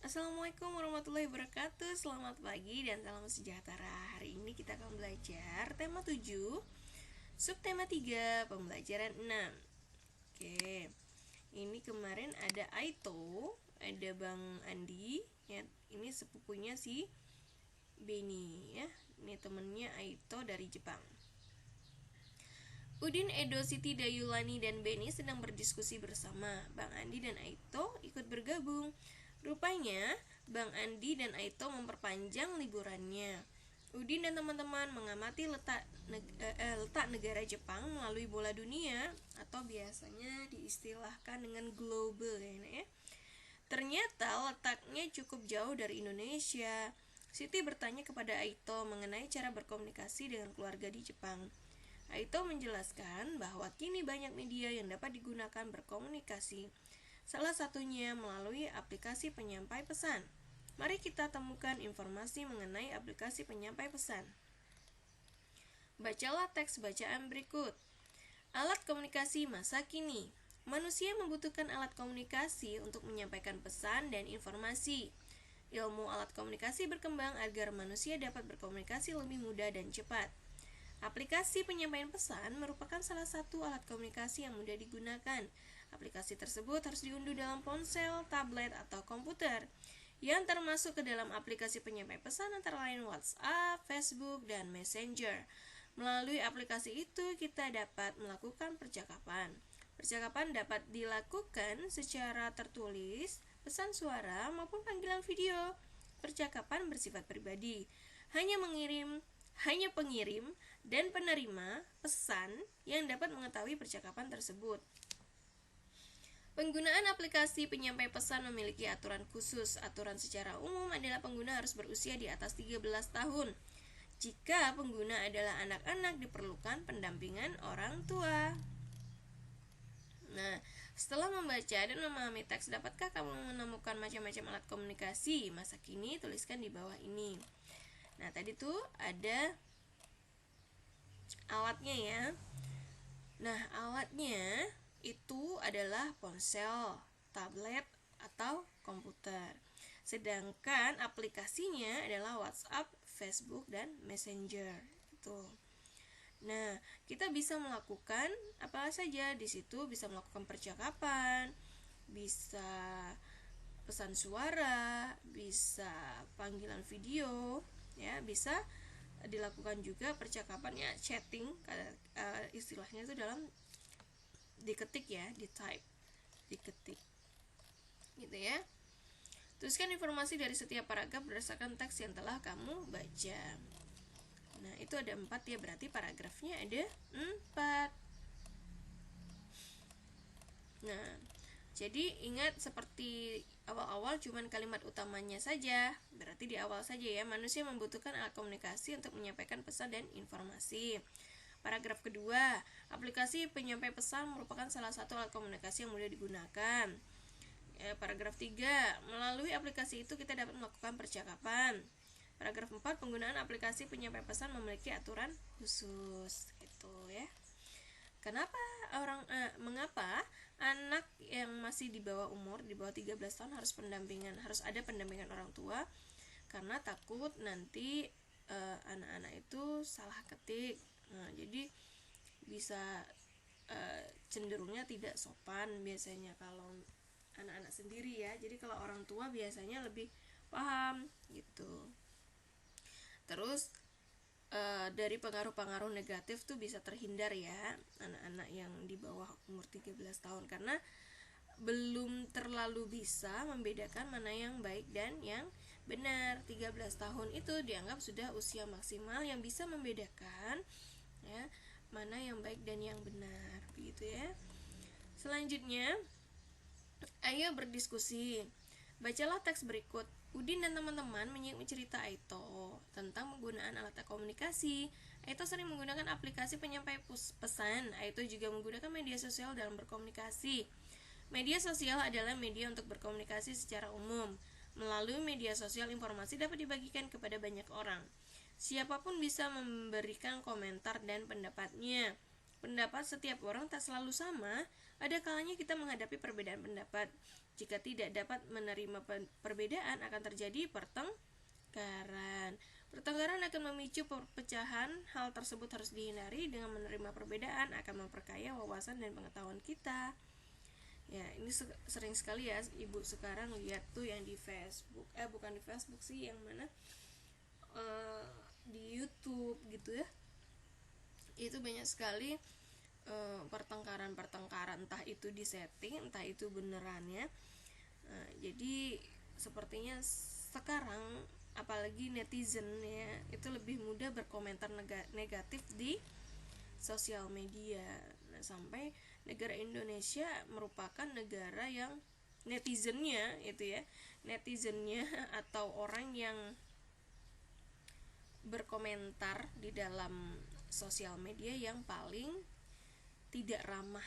Assalamualaikum warahmatullahi wabarakatuh. Selamat pagi dan salam sejahtera. Hari ini kita akan belajar tema 7, subtema 3, pembelajaran 6. Oke. Ini kemarin ada Aito, ada Bang Andi ya. Ini sepupunya si Beni ya. Ini temennya Aito dari Jepang. Udin, Edo, Siti, Dayulani, dan Beni sedang berdiskusi bersama. Bang Andi dan Aito ikut bergabung. Rupanya, Bang Andi dan Aito memperpanjang liburannya. Udin dan teman-teman mengamati letak negara Jepang melalui bola dunia atau biasanya diistilahkan dengan global ya. Ternyata letaknya cukup jauh dari Indonesia. Siti bertanya kepada Aito mengenai cara berkomunikasi dengan keluarga di Jepang. Aito menjelaskan bahwa kini banyak media yang dapat digunakan berkomunikasi. Salah satunya melalui aplikasi penyampai pesan. Mari kita temukan informasi mengenai aplikasi penyampai pesan. Bacalah teks bacaan berikut. Alat komunikasi masa kini. Manusia membutuhkan alat komunikasi untuk menyampaikan pesan dan informasi. Ilmu alat komunikasi berkembang agar manusia dapat berkomunikasi lebih mudah dan cepat. Aplikasi penyampaian pesan merupakan salah satu alat komunikasi yang mudah digunakan. Aplikasi tersebut harus diunduh dalam ponsel, tablet, atau komputer. Yang termasuk ke dalam aplikasi penyampai pesan antara lain WhatsApp, Facebook, dan Messenger. Melalui aplikasi itu kita dapat melakukan percakapan. Percakapan dapat dilakukan secara tertulis, pesan suara, maupun panggilan video. Percakapan bersifat pribadi. Hanya pengirim dan penerima pesan yang dapat mengetahui percakapan tersebut. Penggunaan aplikasi penyampai pesan memiliki aturan khusus. Aturan secara umum adalah pengguna harus berusia di atas 13 tahun. Jika pengguna adalah anak-anak, diperlukan pendampingan orang tua. Nah, setelah membaca dan memahami teks, dapatkah kamu menemukan macam-macam alat komunikasi masa kini? Tuliskan di bawah ini. Nah, tadi tuh ada alatnya ya. Nah, alatnya itu adalah ponsel, tablet, atau komputer. Sedangkan aplikasinya adalah WhatsApp, Facebook, dan Messenger. Gitu. Nah, kita bisa melakukan apa saja di situ, bisa melakukan percakapan, bisa pesan suara, bisa panggilan video, ya, bisa dilakukan juga percakapannya chatting, istilahnya itu dalam diketik ya, diketik gitu ya. Tuliskan informasi dari setiap paragraf berdasarkan teks yang telah kamu baca. Nah, itu ada 4 ya, berarti paragrafnya ada 4. Nah, jadi ingat seperti awal-awal cuman kalimat utamanya saja. Berarti di awal saja ya, manusia membutuhkan alat komunikasi untuk menyampaikan pesan dan informasi. Paragraf kedua, aplikasi penyampai pesan merupakan salah satu alat komunikasi yang mudah digunakan. Paragraf 3, melalui aplikasi itu kita dapat melakukan percakapan. Paragraf 4, penggunaan aplikasi penyampai pesan memiliki aturan khusus. Gitu ya. Mengapa anak yang masih di bawah umur, di bawah 13 tahun harus ada pendampingan orang tua? Karena takut nanti anak-anak itu salah ketik. Nah, jadi bisa cenderungnya tidak sopan biasanya kalau anak-anak sendiri ya. Jadi kalau orang tua biasanya lebih paham gitu. Terus dari pengaruh-pengaruh negatif tuh bisa terhindar ya anak-anak yang di bawah umur 13 tahun, karena belum terlalu bisa membedakan mana yang baik dan yang benar. 13 tahun itu dianggap sudah usia maksimal yang bisa membedakan ya mana yang baik dan yang benar, begitu ya. Selanjutnya, ayo berdiskusi. Bacalah teks berikut. Udin dan teman-teman menyimak cerita Aito tentang penggunaan alat komunikasi. Aito sering menggunakan aplikasi penyampai pesan. Aito juga menggunakan media sosial dalam berkomunikasi. Media sosial adalah media untuk berkomunikasi secara umum. Melalui media sosial, informasi dapat dibagikan kepada banyak orang. Siapapun bisa memberikan komentar dan pendapatnya. Pendapat setiap orang tak selalu sama. Ada kalanya kita menghadapi perbedaan pendapat. Jika tidak dapat menerima perbedaan, akan terjadi pertengkaran. Pertengkaran akan memicu perpecahan. Hal tersebut harus dihindari. Dengan menerima perbedaan akan memperkaya wawasan dan pengetahuan kita. Ya, ini sering sekali ya ibu sekarang lihat tuh yang di Facebook, bukan di Facebook sih, yang mana di YouTube gitu ya. Itu banyak sekali pertengkaran, entah itu disetting, entah itu benerannya. Jadi sepertinya sekarang apalagi netizen ya, itu lebih mudah berkomentar negatif di sosial media. Nah, sampai negara Indonesia merupakan negara yang netizennya atau orang yang berkomentar di dalam sosial media yang paling tidak ramah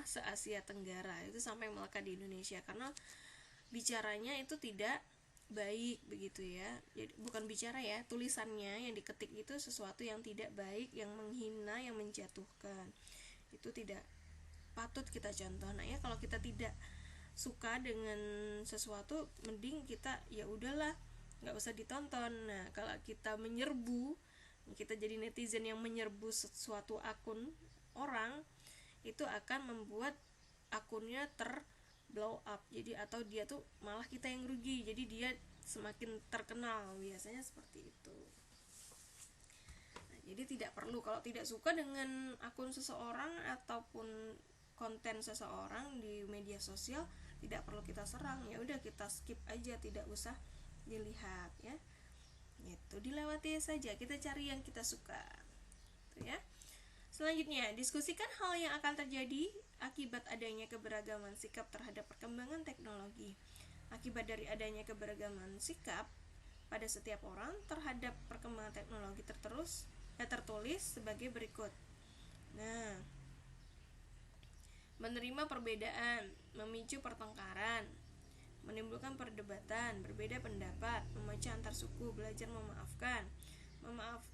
se-Asia Tenggara. Itu sampai melekat di Indonesia karena bicaranya itu tidak baik begitu ya. Jadi bukan bicara ya, tulisannya yang diketik itu sesuatu yang tidak baik, yang menghina, yang menjatuhkan. Itu tidak patut kita contoh. Nah ya, kalau kita tidak suka dengan sesuatu, mending kita ya udahlah, nggak usah ditonton. Nah kalau kita menyerbu, kita jadi netizen yang menyerbu suatu akun orang, itu akan membuat akunnya blow up. Jadi atau dia tuh malah kita yang rugi, jadi dia semakin terkenal, biasanya seperti itu. Nah, jadi tidak perlu, kalau tidak suka dengan akun seseorang ataupun konten seseorang di media sosial, tidak perlu kita serang, ya udah kita skip aja, tidak usah dilihat ya. Itu dilewati saja, kita cari yang kita suka. Tuh ya. Selanjutnya, diskusikan hal yang akan terjadi akibat adanya keberagaman sikap terhadap perkembangan teknologi. Akibat dari adanya keberagaman sikap pada setiap orang terhadap perkembangan teknologi tertulis sebagai berikut. Nah, menerima perbedaan, memicu pertengkaran, menimbulkan perdebatan, berbeda pendapat, memecah antar suku, belajar memaafkan,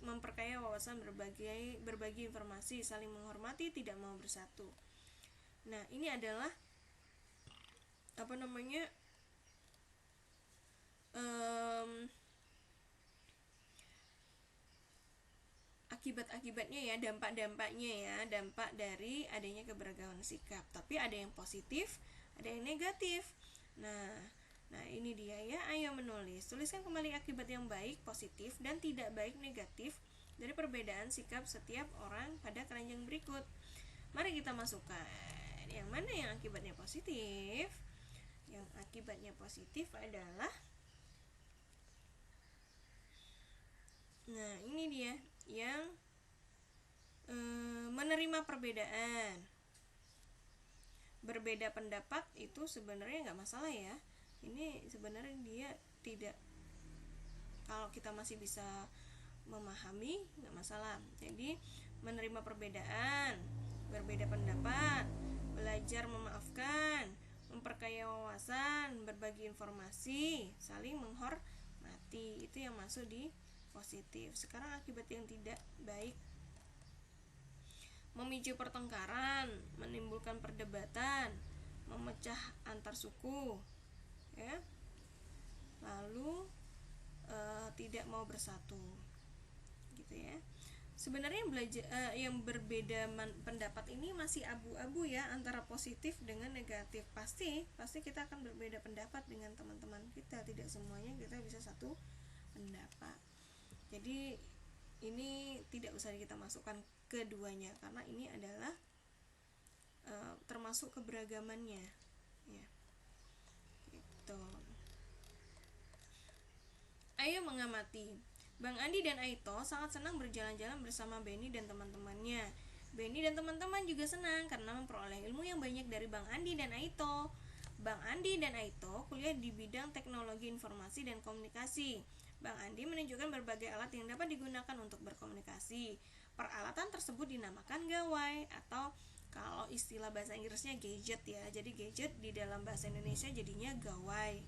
memperkaya wawasan, berbagi informasi, saling menghormati, tidak mau bersatu. Nah, ini adalah akibat-akibatnya ya, dampak-dampaknya ya, dampak dari adanya keberagaman sikap. Tapi ada yang positif, ada yang negatif. Nah ini dia ya, ayo menulis. Tuliskan kembali akibat yang baik, positif, dan tidak baik, negatif dari perbedaan sikap setiap orang pada keranjang berikut. Mari kita masukkan. Yang mana yang akibatnya positif? Yang akibatnya positif adalah, nah ini dia, yang menerima perbedaan. Berbeda pendapat itu sebenarnya nggak masalah ya. Ini sebenarnya dia tidak, kalau kita masih bisa memahami, nggak masalah. Jadi menerima perbedaan, berbeda pendapat, belajar memaafkan, memperkaya wawasan, berbagi informasi, saling menghormati, itu yang masuk di positif. Sekarang akibat yang tidak baik, memicu pertengkaran, menimbulkan perdebatan, memecah antar suku ya, lalu tidak mau bersatu gitu ya. Sebenarnya yang berbeda pendapat ini masih abu-abu ya, antara positif dengan negatif. Pasti kita akan berbeda pendapat dengan teman-teman kita, tidak semuanya kita bisa satu pendapat. Jadi ini tidak usah kita masukkan keduanya, karena ini adalah termasuk keberagamannya ya. Gitu. Ayo mengamati. Bang Andi dan Aito sangat senang berjalan-jalan bersama Benny dan teman-temannya. Benny dan teman-teman juga senang karena memperoleh ilmu yang banyak dari Bang Andi dan Aito. Bang Andi dan Aito kuliah di bidang teknologi informasi dan komunikasi. Bang Andi menunjukkan berbagai alat yang dapat digunakan untuk berkomunikasi. Peralatan tersebut dinamakan gawai, atau kalau istilah bahasa Inggrisnya gadget ya. Jadi gadget di dalam bahasa Indonesia jadinya gawai.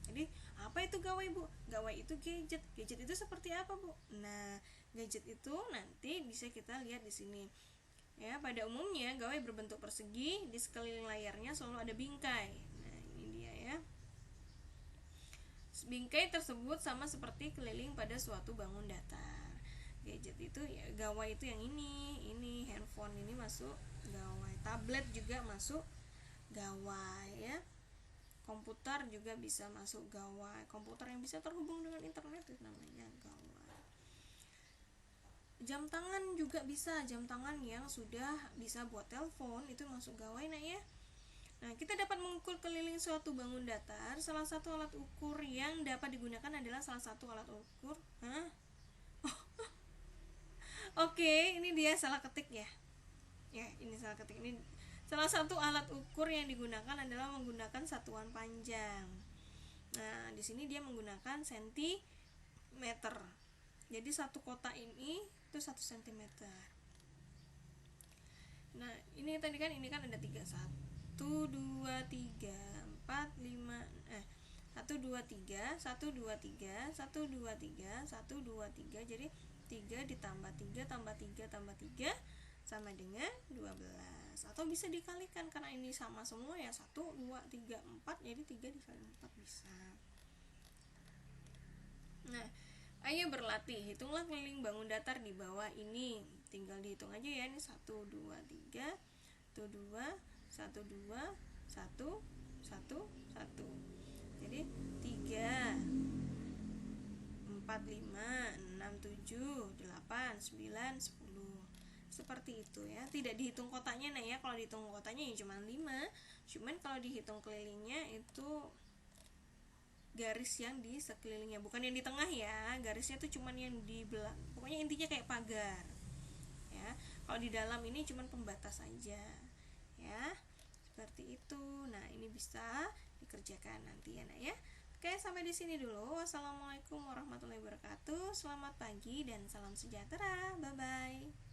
Jadi apa itu gawai, Bu? Gawai itu gadget. Gadget itu seperti apa, Bu? Nah, gadget itu nanti bisa kita lihat di sini. Ya, pada umumnya gawai berbentuk persegi, di sekeliling layarnya selalu ada bingkai. Nah, ini dia ya. Bingkai tersebut sama seperti keliling pada suatu bangun datar. Gadget itu ya, gawai itu yang ini handphone ini masuk gawai, tablet juga masuk gawai ya. Komputer juga bisa masuk gawai, komputer yang bisa terhubung dengan internet itu namanya gawai. Jam tangan juga bisa, jam tangan yang sudah bisa buat telepon itu masuk gawai nak ya. Nah, kita dapat mengukur keliling suatu bangun datar. Salah satu alat ukur yang dapat digunakan adalah salah satu alat ukur. Oke, ini dia salah ketik ya. Ya, ini salah ketik. Ini salah satu alat ukur yang digunakan adalah menggunakan satuan panjang. Nah, di sini dia menggunakan sentimeter. Jadi satu kotak ini itu 1 cm. Nah, ini tadi kan ada 3, 1 2 3 4 5 1 2 3 1 2 3 1 2 3 1 2 3. Jadi 3 ditambah 3 tambah 3 tambah 3 sama dengan 12. Atau bisa dikalikan karena ini sama semua ya, 1 2 3 4, jadi 3 dikali 4 bisa. Nah, ayo berlatih, hitunglah keliling bangun datar di bawah ini. Tinggal dihitung aja ya, ini 1 2 3 1 2 1 2 1 1 1. Jadi 3 4 5 6 7 8 9 10. Seperti itu ya. Tidak dihitung kotaknya nah ya. Kalau dihitung kotaknya ya cuma 5. Cuman kalau dihitung kelilingnya itu garis yang di sekelilingnya, bukan yang di tengah ya. Garisnya tuh cuman yang di belakang. Pokoknya intinya kayak pagar. Ya. Kalau di dalam ini cuman pembatas aja. Ya. Seperti itu. Nah, ini bisa dikerjakan nanti ya, Nak ya. Oke, sampai di sini dulu. Wassalamualaikum warahmatullahi wabarakatuh. Selamat pagi dan salam sejahtera. Bye bye.